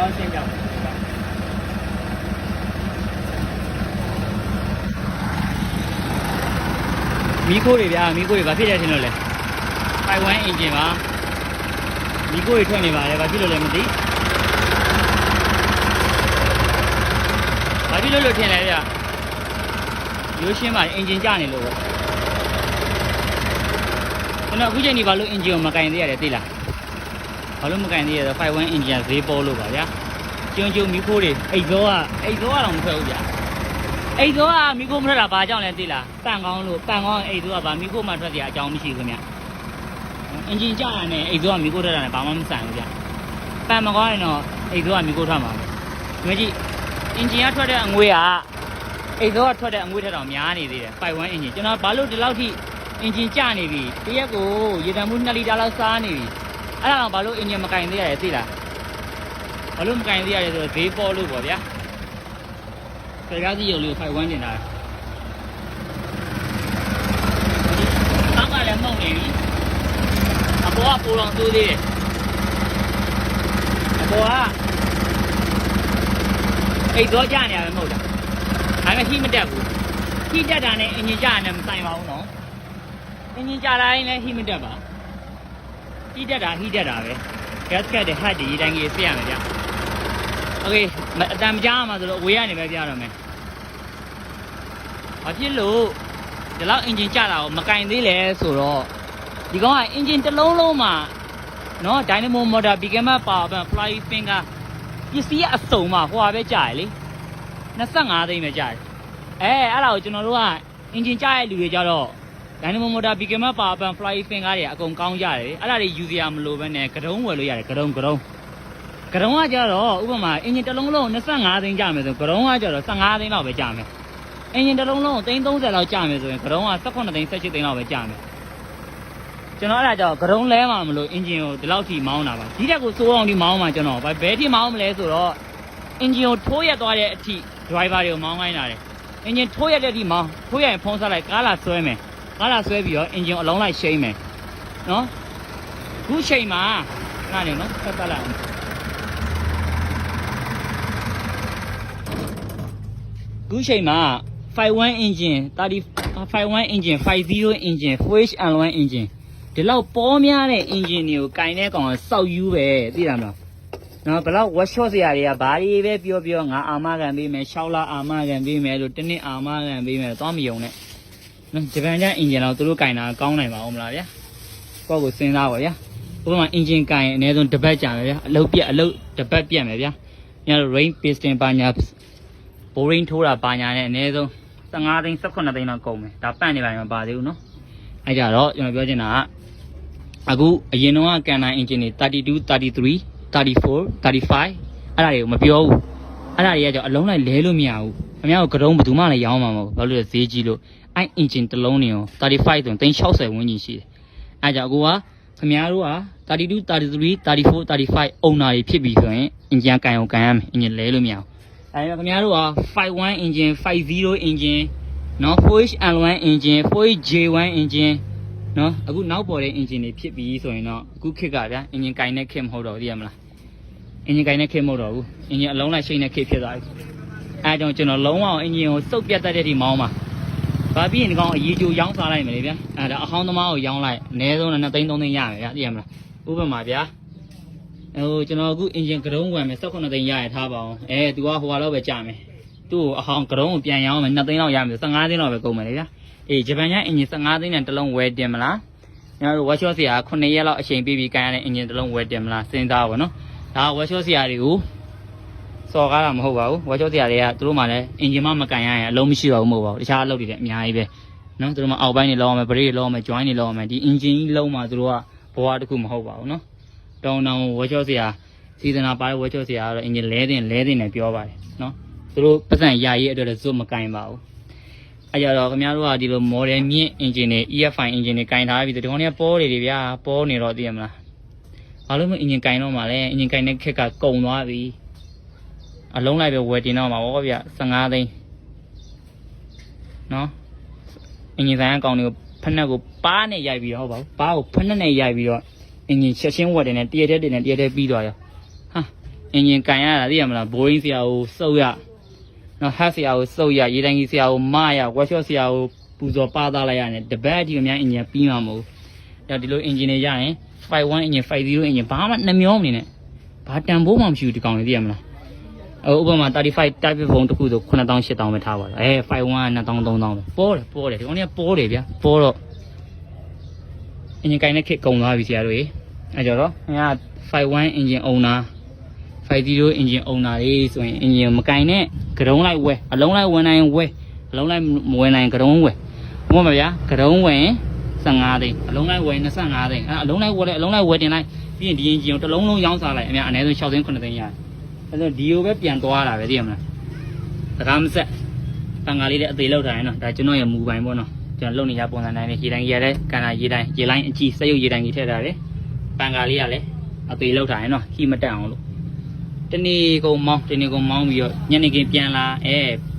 ကြောင်းရှင်းပြပါမီးခိုးတွေဗျာမီးခိုးတွေဘာဖြစ်လဲထင်လို့လဲဖိုင်ဝမ်အင်ဂျင်ပါမီးခိုးတွေထွက်နေပါတယ်ဘာဖြစ်လို့လဲမသိဘာဖြစ်လို့ထင်လဲဗျာရိုးရှင်းပါအင်ဂျင်ကျနေလို့ပေါ့ကျွန်တော်အခုချိန်ဒီဘာလို့အင်ဂျင်ကိုမကင်သေးရလဲသိလားဘာလို့မကင်သေးရလဲဖိုင်ဝမ်အင်ဂျင်ဈေးပေါ်လို့ပါဗျာကျုံမီးခိုးတွေအိတ်သောကတော့မထွက်ဘူးဗျာအိတ်သောကမီးခိုးမထွက်တာဘာကြောင့်လဲသိလားပန့်ကောင်းလို့ပန့်ကောင်းအိတ်သောကဘာမီးခိုးမှထွက်စရာအကြောင်းမရှိဘူးခင်ဗျအင်ဂျင်ကျရနဲ့အိတ်သောကမီးခိုးထွက်တာနဲ့ဘာမှမဆိုင်ဘူးဗျပန့်မကောင်းရင်တော့အိတ်သောကမီးခိုးထွက်မှာပဲဒီမကြီးအင်ဂျင်ကထွက်တဲ့အငွေးကအိတ်သောကထွက်တဲ့အငွေးထက်တော့များနေသေးတယ်ဖိုင်ဝမ်အင်ဂျင်ကျွန်တော်ဘာလို့ဒီလောက်ထိအင်ဂျင်ကျနေပြီတရက်ကိုရေတံမှု2လီတာလောက်စားနေပြီအဲ့ဒါတော့ဘာလို့အင်ဂျင်မကင်သေးရလဲသိလားဘာလို့မကင်သေးရလဲဆိုတော့ဈေးပေါ်လို့ပေါ့ဗျာကြကားစီရုံလေးကိုဖိုင်ဝမ်တင်တာအောက်ကလည်းမှုန့်နေပြီအပေါ်ကပိုတော်တိုးသေးတယ်အပေါ်ကအိတ်သောကျနေရပဲမဟုတ်လားဒါပေမဲ့ဟိမတက်ဘူးဟိတက်တာနဲ့အင်ဂျင်ကျနေမဆိုင်ပါဘူးနော်အင်ဂျင်ကျလာရင်လည်းဟိမတက်ပါဟိတက်တာပဲgasket တွေဟတ်တွေဒီတိုင်းကြီးပြရမယ်ဗျโอเคအတန်မကြားမှာဆိုတော့ဝေးရနေပဲပြရတော့မယ်ဘာဖြစ်လို့ဒီလောက်အင်ဂျင်ကျတာကိုမကင်သေးလဲဆိုတော့ဒီကောင်ကအင်ဂျင်တစ်လုံးလုံးမှာနော် dynamo motor bigama power fly finger ပစ္စည်းအစုံမှာဟိုဟာပဲကြာရလေ25သိန်းပဲကြာတယ်အဲ့ဒါကိုကျွန်တော်တို့ကအင်ဂျင်ကျတဲ့လူတွေကြတော့ dynamo motor bigama power fly finger တွေအကုန်ကောင်းကြတယ်အဲ့ဒါတွေယူစရာမလိုဘဲနဲ့ကတုံးဝယ်လို့ရတယ်ကတုံးကကြတော့ဥပမာအင်ဂျင်တစ်လုံးလုံး25သိန်းကြာမယ်ဆိုကတုံးကကြတော့15သိန်းလောက်ပဲကြာမယ်အင်ဂျင်တစ်လုံးလုံးသိန်း30လောက်ကြာမယ်ဆိုရင်ကတုံးက18သိန်း18သိန်းလောက်ပဲကြာမယ်ကျွန်တော်အဲ့ဒါကြောင့်ကတုံးလဲမှာမလို့အင်ဂျင်ကိုဒီလောက်ထိမောင်းတာပါဒီတက်ကိုစိုးအောင်ဒီမောင်းမှာကျွန်တော်ဘယ်ထိမောင်းမလဲဆိုတော့အင်ဂျင်ကိုထိုးရက်သွားတဲ့အထိ driver တွေကိုမောင်းခိုင်းတာတယ်အင်ဂျင်ထိုးရက်တဲ့အထိမောင်းထိုးရရင်ဖုံးဆက်လိုက်ကားလာဆွဲမယ်ကားလာဆွဲပြီးတော့အင်ဂျင်အလုံးလိုက်ရှိမ့်မယ်နော်ခုချိန်မှာနားနေနော်ဆက်တက်လိုက်ခုချိန်မှာ51 engine 51 engine 50 engine 4H1 engine ဒီလောက်ပေါ်များတဲ့ engine တွေကိုကင်တဲ့ကောင်ကစောက်ယူပဲသိလားမလားနော်ဘလောက် workshop ဆရာတွေကဘာတွေပဲပြောငါအာမခံပေးမယ်6လအာမခံပေးမယ်လို့တစ်နှစ်အာမခံပေးမယ်သွားမယုံနဲ့နော်ဂျပန်ကျ engine တော့သူတို့ကင်တာကောင်းနိုင်ပါဦးမလားဗျာကိုယ့်ကိုစဉ်းစားပါဗျာဥပမာ engine ကင်အနည်းဆုံးတစ်ပတ်ကြာမယ်ဗျာအလုပ်တစ်ပတ်ပြတ်မယ်ဗျာညတော့ rain piston ပါညာboring ထိုးတာပါညာနဲ့အနည်းဆုံး15သိန်း18သိန်းလောက်ကုန်မယ်ဒါပန့်နေပါရင်မပါသေးဘူးเนาะအဲ့ကြတော့ကျွန်တော်ပြောချင်တာကအခုအရင်တော့ကန်နိုင် engine တွေ32 33 34 35အဲ့ဒါတွေကိုမပြောဘူးအဲ့ဒါတွေကကြောင့်အလုံးလိုက်လဲလို့မရဘူးခင်ဗျားတို့ကတုံးဘယ်သူမှလည်းရောင်းမှာမဟုတ်ဘူးဘာလို့လဲဈေးကြီးလို့အဲ့ engine တစ်လုံးနေရော35ဆိုရင်360ဝန်းကျင်ရှိတယ်အဲ့ကြောင့်ကိုကခင်ဗျားတို့က32 33 34 35အုံနာတွေဖြစ်ပြီဆိုရင် engine ကန်အောင်ကန်ရမယ် engine လဲလို့မရဘူးအဲ့တော့ခင်ဗျားတို့က51 engine 50 engine နော် 4H1 engine 4H J1 engine နော်အခုနောက်ပေါ်တဲ့ engine တွေဖြစ်ပြီဆိုရင်တော့အခုခက်ကဗျာ engine ကင်တဲ့ခက်မဟုတ်တော့သိရမလား engine ကင်တဲ့ခက်မဟုတ်တော့ဘူး engine အလုံးလိုက်ရှိနေတဲ့ခက်ဖြစ်သွားပြီအဲ့ကြောင့်ကျွန်တော်လုံးဝ engine ကိုစုပ်ပြတ်တတ်တဲ့ဒီမောင်းပါဘာပြီးရင်ဒီကောင်အရေးကြိုးရောင်းစားလိုက်မယ်လေဗျာအဲ့ဒါအဟောင်းသမားကိုရောင်းလိုက်အနည်းဆုံး2သိန်း3သိန်းရမယ်ဗျာသိရမလားဥပမာဗျာကျွန်တော်အခု engine ကတုံးဝင်မယ်18သိန်းရရထားပါအောင်သူကဟိုလောက်ပဲကြာမယ်သူ့ကိုအဟောင်းကတုံးကိုပြန်ရောင်းမယ်2သိန်းလောက်ရမယ်15သိန်းလောက်ပဲကုန်မယ်လေဗျာဂျပန်ကျ engine 15သိန်းနဲ့တစ်လုံးဝယ်တင်မလားကျွန်တော်တို့ workshop ဆရာ9ရက်လောက်အချိန်ပေးပြီးကန်ရတဲ့ engine တစ်လုံးဝယ်တင်မလားစဉ်းစားပါနော်ဒါ workshop ဆရာတွေကိုစော်ကားတာမဟုတ်ပါဘူး workshop ဆရာတွေကသူတို့မှလည်း engine မကန်ရရင်အလုံးမရှိတော့ဘူးမဟုတ်ပါဘူးတခြားအလုပ်တွေလည်းအများကြီးပဲနော်သူတို့မှအောက်ပိုင်းတွေလောက်အောင်မယ် brake တွေလောက်အောင်မယ် join တွေလောက်အောင်မယ်ဒီ engine ကြီးလုံးမှသူတို့ကဘဝတစ်ခုမဟုတ်ပါဘူးနော်တောင်းတောင်း workshop ဆရာစီဇနာပါတဲ့ workshop ဆရာကတော့ engine လဲတင်နဲ့ပြောပါတယ်နော်သူတို့ပတ်စံရရေးအတွက်လည်းဇွတ်မကင်ပါဘူးအဲ့ကြတော့ခင်ဗျားတို့ကဒီလို model မြင့် engine တွေ EF5 engine တွေကင်ထားပြီးဒီကောင်တွေကပေါ်နေတယ်ဗျာပေါ်နေတော့သိရမလားဘာလို့မ engine ကင်တော့မှလဲ engine ကင်တဲ့ခက်ကကုန်သွားပြီအလုံးလိုက်ပဲဝယ်တင်တော့မှာဗောဗျ15သိန်းနော် engine ဆိုင်အကောင်တွေကိုဖက်နှက်ကိုပါးနဲ့ရိုက်ပြီးတော့ဟုတ်ပါဘူးပါးကိုဖက်နှက်နဲ့ရိုက်ပြီးတော့ engine ချက်ချင်းဝက်တယ်နဲ့တရက်တည်းပြီးသွားရောဟာ engine ကန်ရတာသိရမလား boring ဆရာကိုစုပ်ရနော် hat ဆရာကိုစုပ်ရရေတိုင်ကြီးဆရာကိုမရ workshop ဆရာကိုပူဇော်ပါသားလိုက်ရတယ်တပတ်အထိအများ engine ပြီးမှာမဟုတ်အဲ့ဒီလို engine တွေရရင်51 engine 50 engine ဘာမှနှမျောမနေနဲ့ဘာတန်ဖိုးမှမရှိဘူးဒီကောင်လေးသိရမလားဥပမာ35 type ဖုန်းတစ်ခုဆို9000 8000ပဲထားပါတော့51 2000 3000ပဲပေါ်တယ်ဒီကောင်လေးပေါ်တယ်ဗျာပေါ်တော့ engine ကိုင်းတဲ့ခက်ကုံသွားပြီဆရာတို့ရေအဲ့ကြတော့ငါ51 engine owner 50 engine owner လေးဆိုရင် engine မကိုင်းနဲ့ကရုံးလိုက်ဝဲအလုံးလိုက်ဝင်နိုင်ဝဲအလုံးလိုက်မဝင်နိုင်ကရုံးဝဲဟုတ်မှာဗျာကရုံးဝင်15သိန်းအလုံးလိုက်ဝဲ25သိန်းအလုံးလိုက်ဝဲတယ်အလုံးလိုက်ဝဲတင်လိုက်ပြီးရင်ဒီ engine ကိုတစ်လုံးလုံးရောင်းစားလိုက်အများအနည်းဆုံး6သိန်း9သိန်းရတယ်အဲ့တော့ဒီကိုပဲပြန်သွားတာပဲသိရမလားတကားမဆက်တန်ဃာလေးလည်းအသေးလောက်ထားရင်နော်ဒါကျွန်တော်ရဲ့မူပိုင်ပေါ့နော်ကျွန်တော်လုံနေရပုံစံတိုင်းနဲ့ရေတိုင်းရတဲ့ကန်တာရေတိုင်းရေလိုင်းအကြီးစက်ရုပ်ရေတိုင်းကြီးထည့်ထားတယ်တန်ဃာလေးကလည်းအသေးလောက်ထားရင်နော်ခီမတက်အောင်လို့တနေ့ကုန်မောင်းပြီးတော့ညနေခင်းပြန်လာ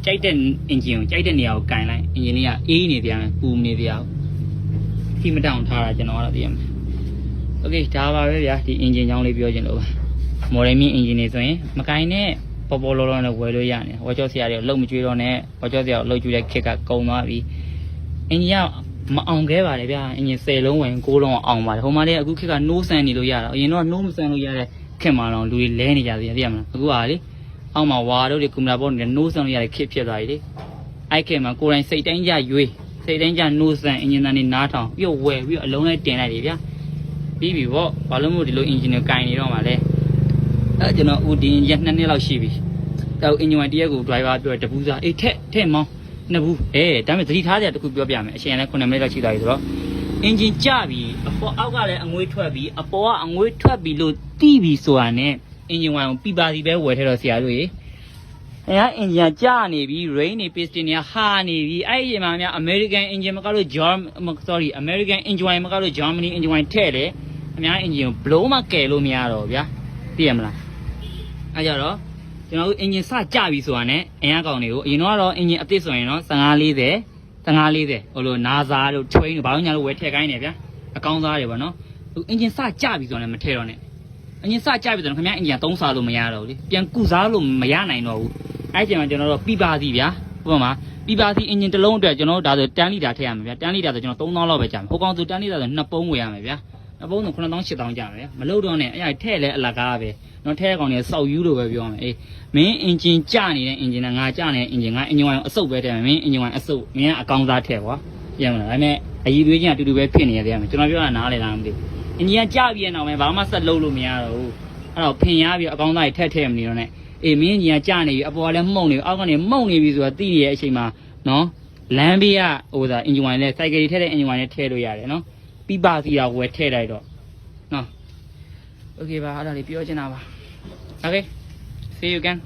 ကြိုက်တဲ့ engine ကိုကြိုက်တဲ့နေရာကိုကန်လိုက် engine လေးကအေးနေပြန်ပူနေပြန်ခီမတက်အောင်ထားတာကျွန်တော်ကတော့သိရမယ်โอเคဒါပါပဲဗျာဒီ engine ကြောင်းလေးပြောချင်လို့ပါမော်ဒယ်မြင့် engine တွေဆိုရင်မကိုင်းနဲ့ပေါ်ပေါ်လောလောနဲ့ဝယ်လို့ရတယ်ဝါကြောဆရာတွေလုံမကျွေးတော့နဲ့ဝါကြောဆရာကိုလှုပ်ကျွေးတဲ့ခက်ကကုံသွားပြီ engine ကမအောင်ခဲပါလေဗျာ engine 10လုံးဝင်9လုံးအောင်ပါတယ်ဟိုမှာလည်းအခုခက်က no ဆန်နေလို့ရတာအရင်တော့ no မဆန်လို့ရတဲ့ခက်မှာတော့လူတွေလဲနေကြသေးတယ်သိရမလားအခုကလေအောက်မှာဝါတို့တွေကွန်ပျူတာပေါ်နေ no ဆန်လို့ရတဲ့ခက်ဖြစ်သွားပြီလေအဲ့ခက်မှာကိုယ်တိုင်စိတ်တိုင်းကြရွေးစိတ်တိုင်းကြ no ဆန် engine သားနေနားထောင်ပြီးတော့ဝယ်ပြီးတော့အလုံးလိုက်တင်လိုက်တယ်ဗျာပြီးပြီပေါ့ဘာလို့မို့ဒီလို engine ကိုကင်နေတော့မှလဲအဲ့ကျွန်တော်ဦးဒီ engine 2နှစ်လောက်ရှိပြီတော့ engine တရက်ကို driver ပြောတပူးစားအေးထက်မောင်းနှစ်ဘူးဒါပေမဲ့သတိထားစရာတစ်ခုပြောပြမယ်အချိန်လည်း9မိနစ်လောက်ရှိသွားပြီဆိုတော့ engine ကြပြီအပေါ်အောက်ကလည်းအငွေးထွက်ပြီအပေါ်ကအငွေးထွက်ပြီလို့တီးပြီဆိုတာနဲ့ engine ဝိုင်ကိုပြပါစီပဲဝယ်ထဲတော့ဆရာတို့ရေengine ကြနေပြီ rain နေ piston နေဟာနေပြီအဲ့ဒီမှာများ American engine မကလို့ American engine ဝိုင်မကလို့ Germany engine ဝိုင်ထည့်တယ်အများ engine ကိုဘလုံးမကယ်လို့မရတော့ဗျာသိရမလားအဲ့ကြတော့ကျွန်တော်တို့ engine စကြပြီဆိုတာနဲ့အင်အားကောင်တွေကိုအရင်တော့ engine အသစ်ဆိုရင်တော့1540ဟိုလို NASA တို့ train တို့ဘာလို့ညာလို့ဝယ်ထည့်ခိုင်းနေဗျာအကောင်းစားတွေပေါ့နော်ဟို engine စကြပြီဆိုတာနဲ့မထည့်တော့နဲ့engine စကြပြီဆိုတော့ခင်ဗျာ engine သုံးစားလို့မရတော့ဘူးလေပြန်ကုစားလို့မရနိုင်တော့ဘူးအဲ့ချိန်မှာကျွန်တော်တို့ပြပါစီဗျာဥပမာပြပါစီ engine တစ်လုံးအတွက်ကျွန်တော်တို့ဒါဆို10လီတာထည့်ရမယ်ဗျာ10လီတာဆိုကျွန်တော်3000လောက်ပဲကြာမယ်ဟိုကောင်ဆို10လီတာဆို2ပုံးဝယ်ရမယ်ဗျာ2ပုံးဆို9000 8000ကြာမယ်ဗျာမလို့တော့နဲ့အဲ့ဒါထည့်လဲအလကားပဲနော်ထဲကောင်တွေစောက်ယူလို့ပဲပြောမယ်အေးမင်း engine ကြနေတဲ့ engine နဲ့ငါကြနေတဲ့ engine ငါ engine ဝိုင်အစုပ်ပဲထည့်မယ်မင်း engine ဝိုင်အစုပ်မင်းကအကောင်းစားထည့်ကွာပြန်မလားဒါပေမဲ့အည်သွေးချင်းအတူတူပဲဖြစ်နေရတယ်ကျွန်တော်ပြောတာနားလေလားမသိဘူး engine ကြပြီးတဲ့နောက်မှာဘာမှဆက်လုပ်လို့မရတော့ဘူးအဲ့တော့ဖင်ရပြီးအကောင်းစားတွေထည့်မနေတော့နဲ့အေးမင်း engine ကြနေပြီအပေါ်ကလည်းမှုန့်နေပြီအောက်ကနေမှုန့်နေပြီဆိုတာသိရတဲ့အချိန်မှာနော်လမ်းဘေးကဟိုသာ engine ဝိုင်နဲ့ cycle တွေထည့်တဲ့ engine ဝိုင်နဲ့ထည့်လို့ရတယ်နော်ပြပါစီတာဝယ်ထည့်လိုက်တော့နော် okay ပါအဲ့ဒါလေးပြောချင်တာပါ okay see you again